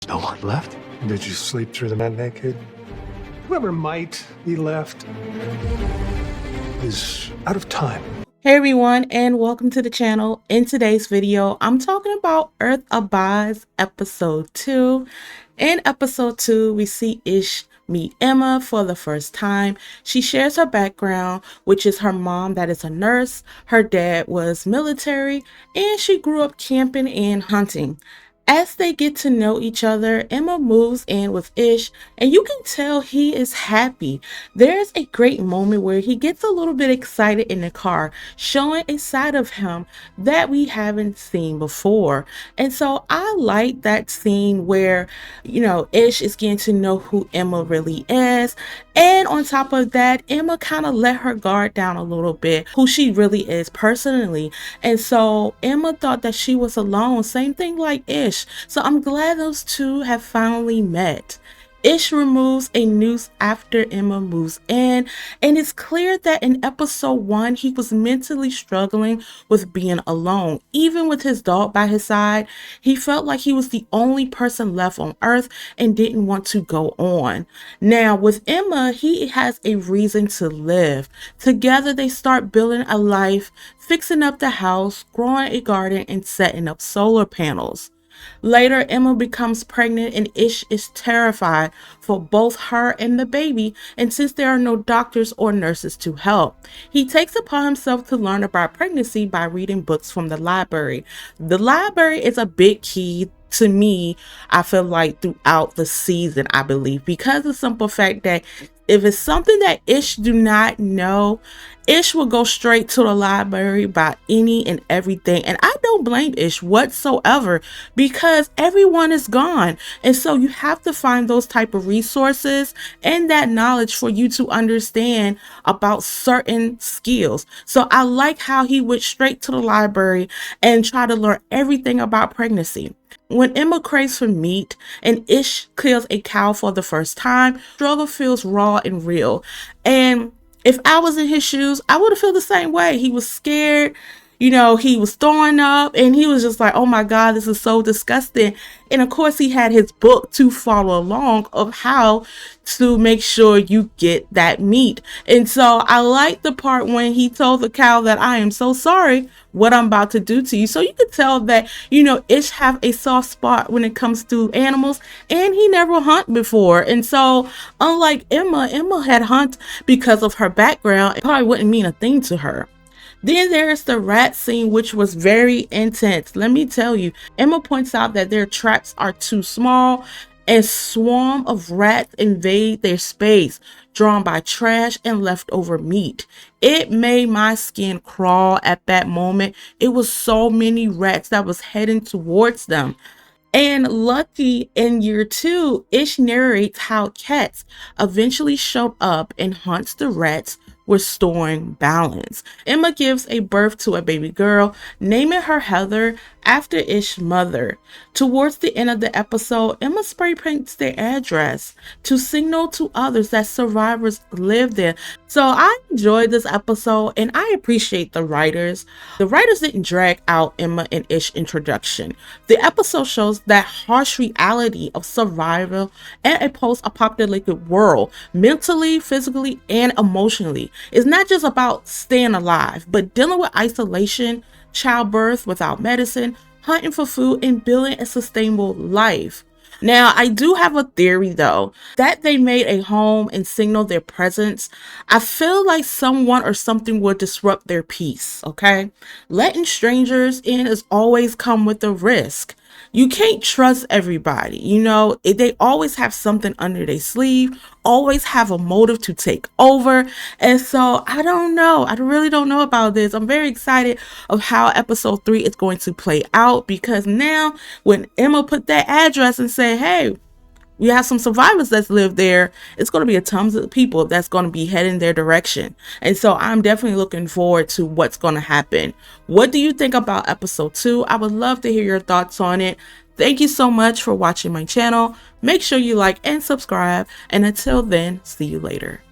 No one left? Did you sleep through the matinee, kid? Whoever might be left is out of time. Hey everyone, and welcome to the channel. In today's video, I'm talking about Earth Abides episode 2. In episode 2, we see Ish meet Emma for the first time. She shares her background, which is her mom that is a nurse, her dad was military, and she grew up camping and hunting. As they get to know each other, Emma moves in with Ish, and you can tell he is happy. There's a great moment where he gets a little bit excited in the car, showing a side of him that we haven't seen before. And so I like that scene where, Ish is getting to know who Emma really is. And on top of that, Emma kind of let her guard down a little bit, who she really is personally. And so Emma thought that she was alone, same thing like Ish. So I'm glad those two have finally met. Ish removes a noose after Emma moves in, and it's clear that in episode 1 he was mentally struggling with being alone. Even with his dog by his side, he felt like he was the only person left on Earth and didn't want to go on. Now with Emma, he has a reason to live. Together they start building a life, fixing up the house, growing a garden, and setting up solar panels. Later, Emma becomes pregnant and Ish is terrified for both her and the baby, and since there are no doctors or nurses to help, he takes upon himself to learn about pregnancy by reading books from the library. The library is a big key to me, I feel like, throughout the season, I believe, because of the simple fact that if it's something that Ish do not know, Ish will go straight to the library about any and everything. And I don't blame Ish whatsoever, because everyone is gone. And so you have to find those type of resources and that knowledge for you to understand about certain skills. So I like how he went straight to the library and try to learn everything about pregnancy. When Emma craves for meat and Ish kills a cow for the first time, struggle feels raw and real. And if I was in his shoes, I would have felt the same way. He was scared. He was throwing up and he was just like, oh my God, this is so disgusting. And of course, he had his book to follow along of how to make sure you get that meat. And so I like the part when he told the cow that I am so sorry what I'm about to do to you. So you could tell that, Ish have a soft spot when it comes to animals, and he never hunt before. And so unlike Emma had hunt because of her background. It probably wouldn't mean a thing to her. Then there's the rat scene, which was very intense. Let me tell you, Emma points out that their traps are too small and swarm of rats invade their space, drawn by trash and leftover meat. It made my skin crawl at that moment. It was so many rats that was heading towards them. And lucky in year 2, Ish narrates how cats eventually showed up and hunts the rats, restoring balance. Emma gives a birth to a baby girl, naming her Heather after Ish's mother. Towards the end of the episode, Emma spray paints their address to signal to others that survivors live there. So I enjoyed this episode and I appreciate the writers. The writers didn't drag out Emma and Ish introduction. The episode shows that harsh reality of survival in a post-apocalyptic world, mentally, physically, and emotionally. It's not just about staying alive, but dealing with isolation, childbirth without medicine, hunting for food, and building a sustainable life. Now, I do have a theory though, that they made a home and signal their presence. I feel like someone or something would disrupt their peace, okay? Letting strangers in is always come with a risk. You can't trust everybody, they always have something under their sleeve, always have a motive to take over. And so I don't know. I really don't know about this. I'm very excited of how episode 3 is going to play out, because now when Emma put that address and said, hey, we have some survivors that live there, it's going to be a tons of people that's going to be heading their direction. And so I'm definitely looking forward to what's going to happen. What do you think about episode 2? I would love to hear your thoughts on it. Thank you so much for watching my channel. Make sure you like and subscribe. And until then, see you later.